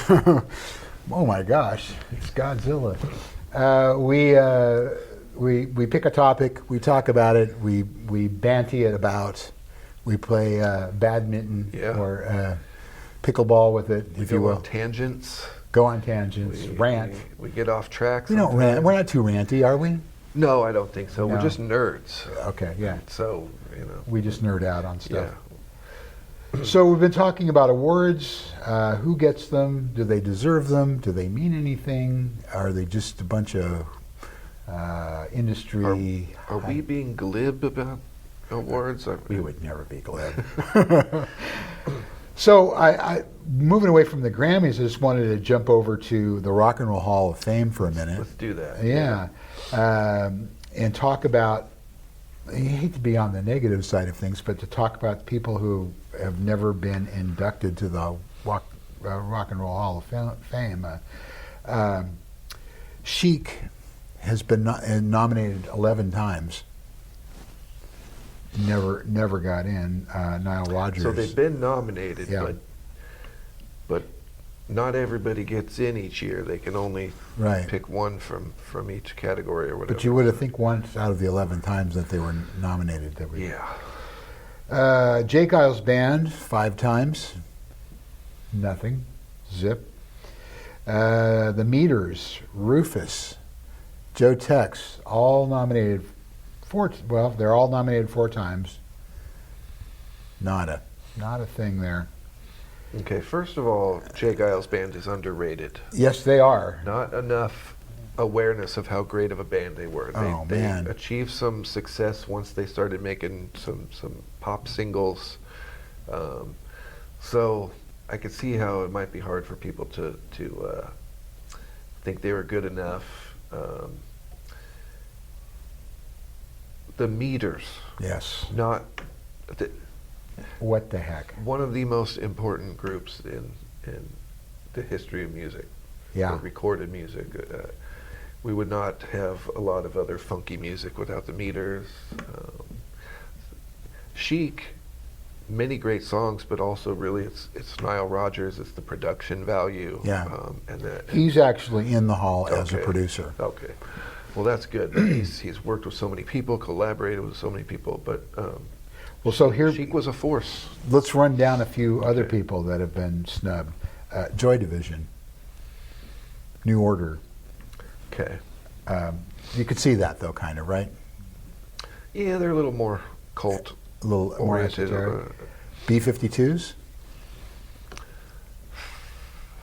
oh my gosh, it's Godzilla. We pick a topic, we talk about it, we banty it about, we play badminton or pickleball with it, if you will. Go on tangents. Go on tangents, rant. We get off track. We don't rant. We're not too ranty, are we? No, I don't think so. No. We're just nerds. Okay, yeah. So, we just nerd out on stuff. Yeah. So we've been talking about awards. Who gets them? Do they deserve them? Do they mean anything? Are they just a bunch of industry? Are we being glib about awards? We would never be glib. So I moving away from the Grammys, I just wanted to jump over to the Rock and Roll Hall of Fame for a minute. Let's do that. Yeah. And talk about, I hate to be on the negative side of things, but to talk about people who have never been inducted to the Rock and Roll Hall of Fame. Chic has been nominated 11 times. Never got in. Nile Rodgers. So they've been nominated, yeah. but not everybody gets in each year. They can only pick one from each category or whatever. But you would have think once out of the 11 times that they were nominated. Yeah. Jake Isles Band, 5 times. Nothing. Zip. The Meters, Rufus, Joe Tex, all nominated they're all nominated 4 times. Not a thing there. Okay, first of all, Jake Isles Band is underrated. Yes, they are. Not enough awareness of how great of a band they were. They achieved some success once they started making some pop singles. So I could see how it might be hard for people to think they were good enough. The Meters. Yes. What the heck? One of the most important groups in the history of music. Yeah. Recorded music. We would not have a lot of other funky music without the Meters. Chic many great songs, but also really it's Nile Rodgers. It's the production value. Yeah. And he's actually in the hall as a Okay. producer. Okay. Well, that's good. He's worked with so many people, collaborated with so many people, but Well, so here, Chic was a force. let's run down a few other Okay. people that have been snubbed. Joy Division, New Order. Okay. You could see that though, kind of, right? Yeah, they're a little more cult A little more oriented. esoteric. B-52s.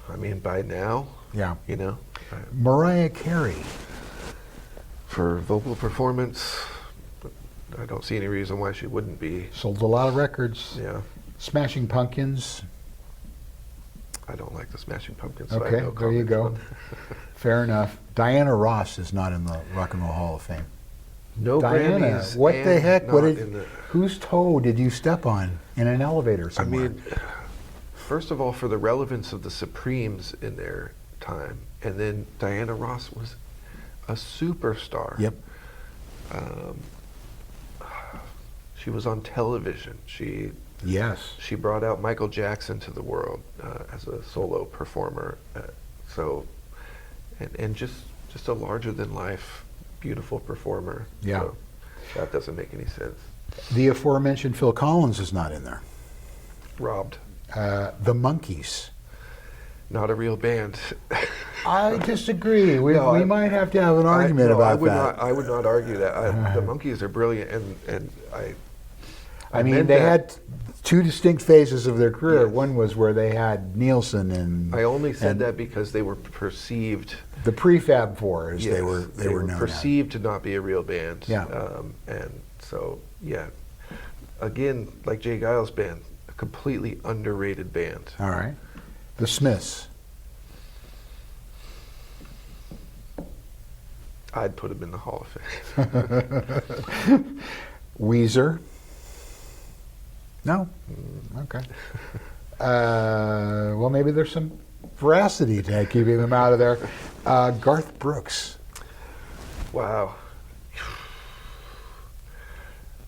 I mean, by now, Yeah. you know, Mariah Carey. for vocal performance, I don't see any reason why she wouldn't be. Sold a lot of records. Yeah. Smashing Pumpkins. I don't like the Smashing Pumpkins. So I Okay, have no there you comment go. on- Fair enough. Diana Ross is not in the Rock and Roll Hall of Fame. No Diana, Grammys. what the and heck? What not did? in the- Whose toe did you step on in an elevator I somewhere? mean, first of all, for the relevance of the Supremes in their time, and then Diana Ross was a superstar. Yep. She was on television. Yes. She brought out Michael Jackson to the world as a solo performer. And just a larger than life, beautiful performer. Yeah. So that doesn't make any sense. The aforementioned Phil Collins is not in there. Robbed. The Monkees. Not a real band. I disagree. We No, I- might have to have an argument no, about that. I would not argue that. The Monkees are brilliant, and I mean, meant they that. had two distinct phases of their career. Yes. One was where they had Nielsen and I only said and that because they were perceived. the Prefab Four, as Yes, they were known as. perceived to not be a real band. Yeah. And so, yeah, again, like Jay Giles' band, a completely underrated band. All right. The Smiths. I'd put them in the Hall of Fame. Weezer. No? Okay. Well, maybe there's some veracity to keeping them out of there. Garth Brooks. Wow.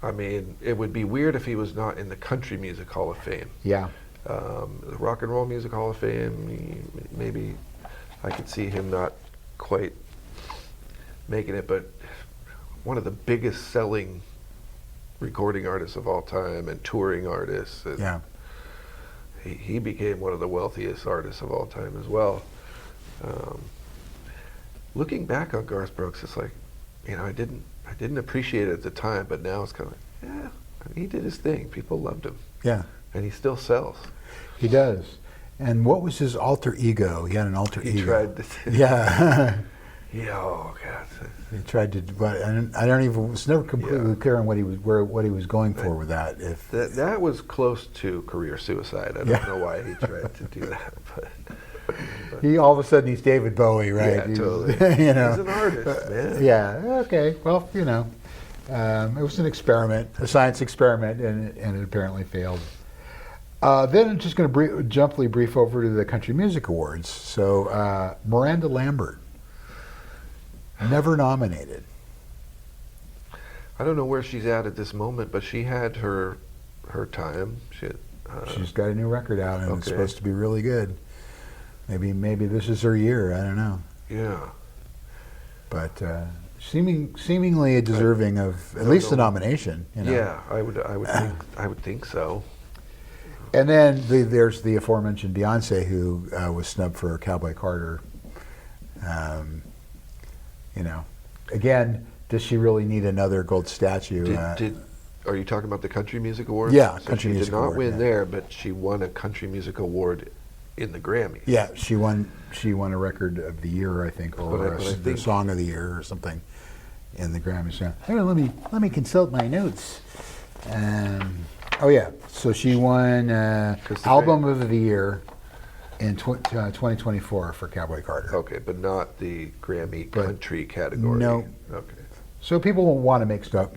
I mean, it would be weird if he was not in the Country Music Hall of Fame. Yeah. The Rock and Roll Music Hall of Fame, maybe I could see him not quite making it, but one of the biggest selling recording artists of all time and touring artists. And Yeah. he became one of the wealthiest artists of all time as well. Looking back on Garth Brooks, it's like, you know, I didn't appreciate it at the time, but now it's kind of like, yeah, I mean, he did his thing. People loved him, Yeah. and he still sells. He does. And what was his alter ego? He had an alter He ego. tried to. Yeah. Yeah, oh God. He tried to, but I don't even. Was never completely Yeah. clear on what he was going for with that. If That was close to career suicide. I don't Yeah. know why he tried to do that, but he all of a sudden he's David Bowie, right? yeah, He's- totally. you know. He's an artist, man. Yeah. Okay. Well, you know, it was an experiment, a science experiment, and it apparently failed. Then I'm just going to jumpily brief over to the Country Music Awards. So Miranda Lambert, never nominated. I don't know where she's at this moment, but she had her time. She's got a new record out, and it's okay. supposed to be really good. Maybe this is her year. I don't know, Yeah. but seemingly deserving of at least a nomination. You know? Yeah, I would think so. And then there's the aforementioned Beyonce, who was snubbed for Cowboy Carter. You know, again, does she really need another gold statue? Are you talking about the Country Music Awards? Yeah, So Country she Music did not Award, win yeah. there, but she won a Country Music Award in the Grammys. Yeah, she won a record of the year, I think, or But I the think- song of the year or something in the Grammys. Yeah. Hey, let me consult my notes. Oh yeah, so she won album of the year in 2024 for Cowboy Carter. Okay, but not the Grammy But country category. no. Okay. So people will want to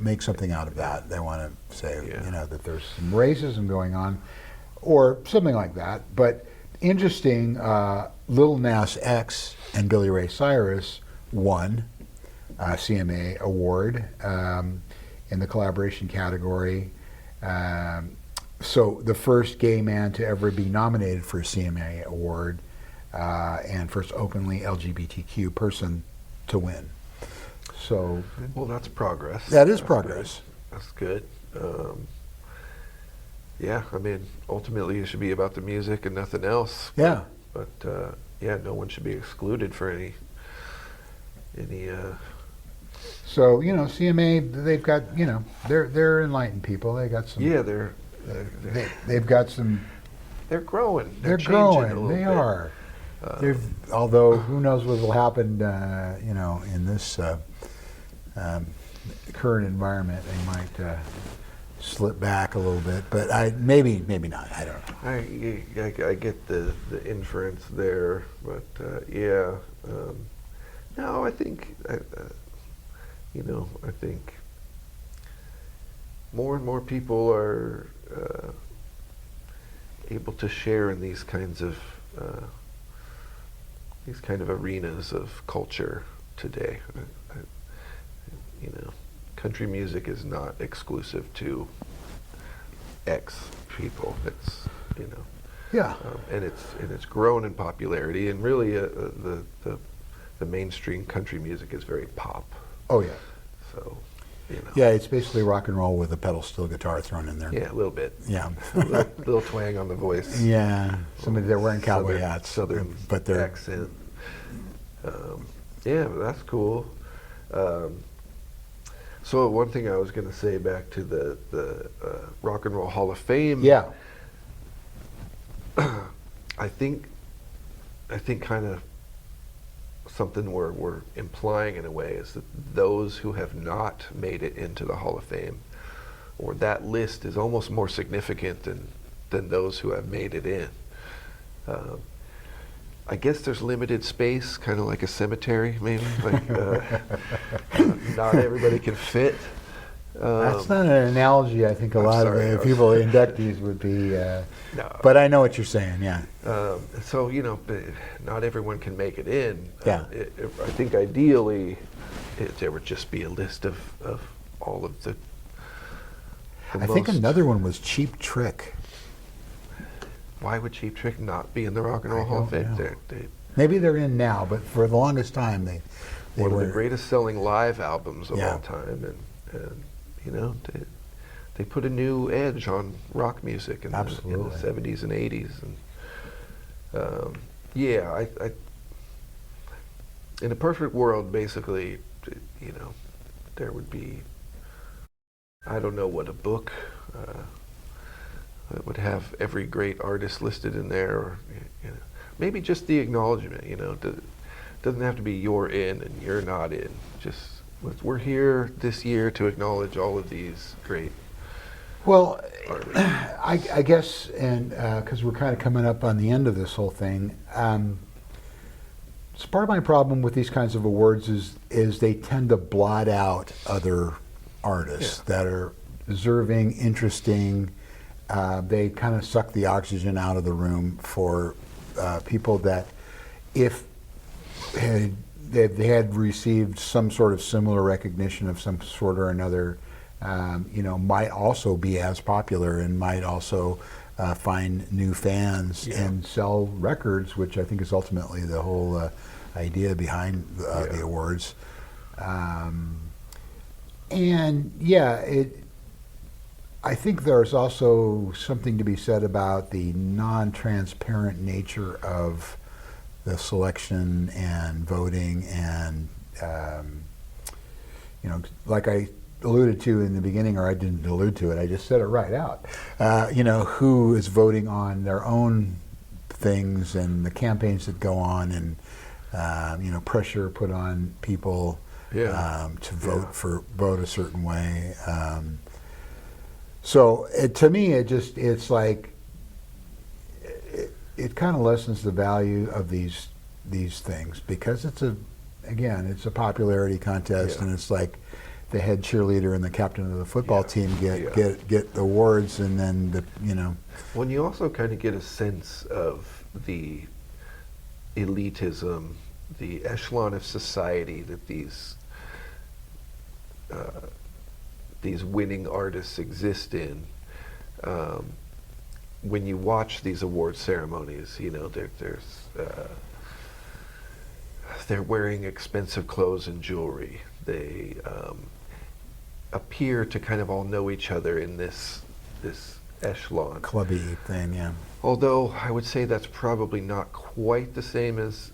make something out of that. They want to say, Yeah. you know, that there's some racism going on, or something like that. But interesting, Lil Nas X and Billy Ray Cyrus won a CMA award in the collaboration category. So the first gay man to ever be nominated for a CMA award, and first openly LGBTQ person to win. So, well, that's progress. That is progress. That's good. Yeah, I mean, ultimately it should be about the music and nothing else. Yeah. But yeah, no one should be excluded for any. So CMA, they've got they're enlightened people. They got some. Yeah, they've got some. They're growing. They're changing a growing. little They bit. are. Although who knows what will happen, in this current environment, they might slip back a little bit. But maybe not. I don't know. I get the inference there, but yeah. No, I think I think more and more people are able to share in these kind of arenas of culture today. Country music is not exclusive to X people. It's Yeah. and it's grown in popularity, and really the mainstream country music is very pop. Oh yeah. So Yeah, it's basically rock and roll with a pedal steel guitar thrown in there. yeah, a little bit. Yeah. little twang on the voice. Yeah. Somebody they're wearing cowboy Southern- hats, Southern but they're accent. Yeah, that's cool. So one thing I was going to say back to the Rock and Roll Hall of Fame. yeah. I think kind of something we're implying in a way is that those who have not made it into the Hall of Fame, or that list, is almost more significant than those who have made it in. I guess there's limited space, kind of like a cemetery, maybe. Like not everybody can fit. That's not an analogy I think a lot of the people, inductees, would be. No. But I know what you're saying, yeah. So, not everyone can make it in. Yeah. I think ideally there would just be a list of all of the I think another one was Cheap Trick. Why would Cheap Trick not be in the Rock and Roll Hall of Fame? Maybe they're in now, but for the longest time they one were of the greatest selling live albums of Yeah. all time, and they put a new edge on rock music in the Absolutely. 70s and 80s, and yeah, I in a perfect world, basically, there would be, I don't know what, a book that would have every great artist listed in there, or maybe just the acknowledgement. Doesn't have to be you're in and you're not in. Just we're here this year to acknowledge all of these great. Well, artists. I guess, and because we're kind of coming up on the end of this whole thing, so part of my problem with these kinds of awards is they tend to blot out other artists that are deserving, interesting. They kind of suck the oxygen out of the room for people that, if they had received some sort of similar recognition of some sort or another, might also be as popular and might also find new fans and sell records, which I think is ultimately the whole idea behind the awards. I think there's also something to be said about the non-transparent nature of the selection and voting, and like I alluded to in the beginning, or I didn't allude to it, I just said it right out. Who is voting on their own things, and the campaigns that go on, and pressure put on people to vote a certain way. So to me, it's like it kind of lessens the value of these things, because it's a popularity contest, and it's like the head cheerleader and the captain of the football team get awards, and then When you also kind of get a sense of the elitism, the echelon of society that these winning artists exist in, when you watch these award ceremonies, they're wearing expensive clothes and jewelry. They appear to kind of all know each other in this echelon. Clubby thing, yeah. Although I would say that's probably not quite the same as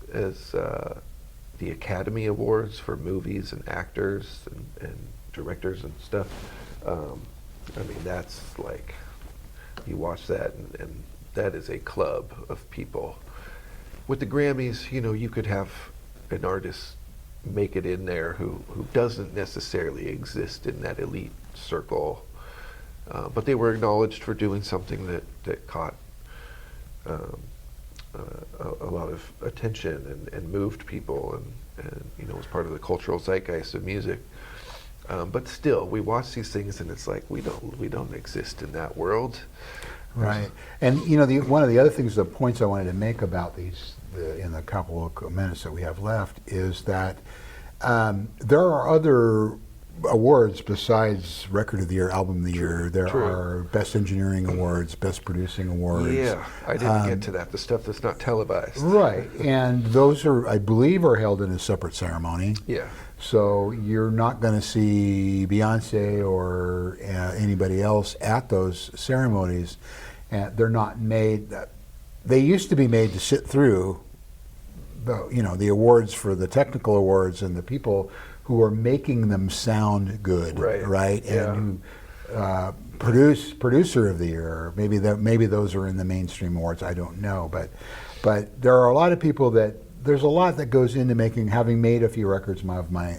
the Academy Awards for movies and actors and directors and stuff. I mean, that's like, you watch that and that is a club of people. With the Grammys, you could have an artist make it in there who doesn't necessarily exist in that elite circle, but they were acknowledged for doing something that caught a lot of attention and moved people and was part of the cultural zeitgeist of music. But still, we watch these things and it's like we don't exist in that world. Right. And one of the other things, the points I wanted to make about these in the couple of minutes that we have left is that there are other awards besides Record of the Year, Album of the Year. There are Best Engineering Awards, Best Producing Awards. Yeah, I didn't get to that. The stuff that's not televised. Right, and those are, I believe, are held in a separate ceremony. Yeah. So you're not going to see Beyonce or anybody else at those ceremonies. They're not made. They used to be made to sit through the awards for the technical awards and the people who are making them sound good, right? Yeah. And who producer of the year. Maybe those are in the mainstream awards. I don't know, but there are a lot of people that. There's a lot that goes into having made a few records of my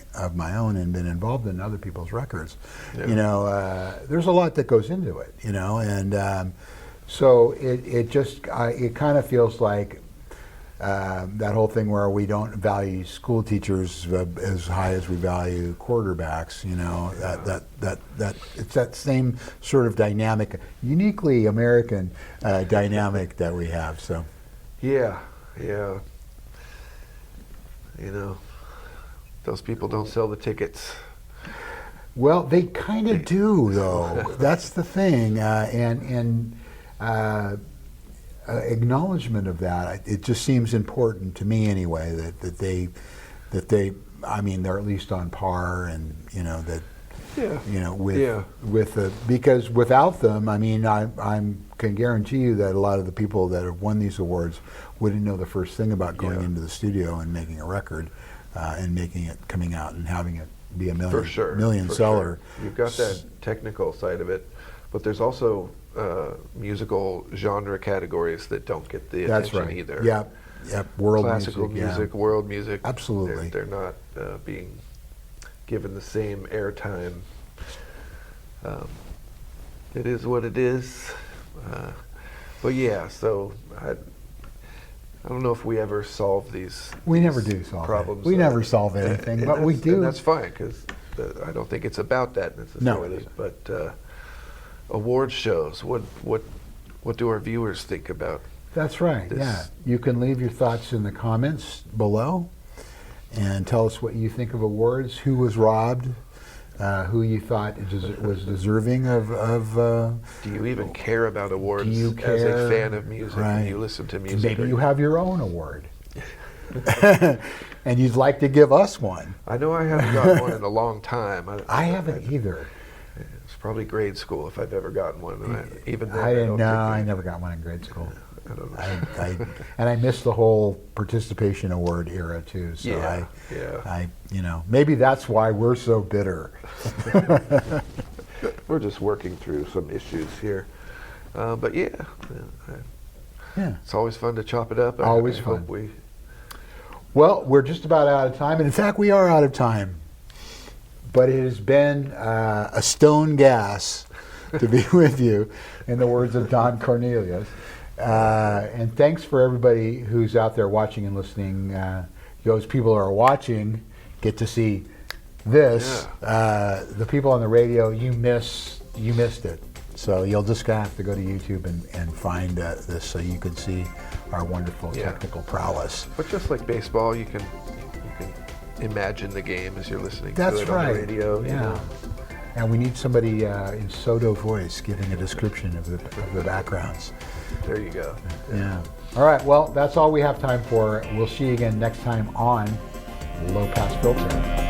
own and been involved in other people's records. Yeah. There's a lot that goes into it, and so it kind of feels like that whole thing where we don't value school teachers as high as we value quarterbacks. That it's that same sort of dynamic, uniquely American dynamic that we have. So. Yeah. Those people don't sell the tickets. Well, they kind of do, though. That's the thing, and acknowledgement of that. It just seems important to me, anyway, that they, I mean, they're at least on par, and that. Yeah. Because without them, I mean, I can guarantee you that a lot of the people that have won these awards wouldn't know the first thing about going into the studio and making a record and making it, coming out and having it be a million seller. Sure. You've got that technical side of it, but there's also musical genre categories that don't get the attention either. Yep. World classical music, world music. Absolutely. They're not being given the same airtime. It is what it is. But yeah, so I don't know if we ever solve these. We never do solve problems. We never solve anything, but we do. And that's fine, because I don't think it's about that necessarily. No. But award shows, what do our viewers think about? That's right. This? Yeah, you can leave your thoughts in the comments below, and tell us what you think of awards. Who was robbed? Who you thought was deserving of do you even care about awards? Do you care? As a fan of music? Right. Do you listen to music? Maybe you have your own award, and you'd like to give us one. I know I haven't gotten one in a long time. I haven't either. It's probably grade school if I've ever gotten one. And even then, I didn't know. I never got one in grade school. I don't know. And I missed the whole participation award era too. So yeah. Maybe that's why we're so bitter. We're just working through some issues here, but yeah, it's always fun to chop it up. Always fun. Well, we're just about out of time, and in fact, we are out of time. But it has been a stone gas to be with you, in the words of Don Cornelius. And thanks for everybody who's out there watching and listening. Those people who are watching get to see this. Yeah. The people on the radio, you missed it. So you'll just have to go to YouTube and find this so you can see our wonderful technical prowess. But just like baseball, you can imagine the game as you're listening That's to it right. on the radio. Yeah. And we need somebody in Soto voice giving a description of the backgrounds. There you go. Yeah. All right. Well, that's all we have time for. We'll see you again next time on Low Pass Filter.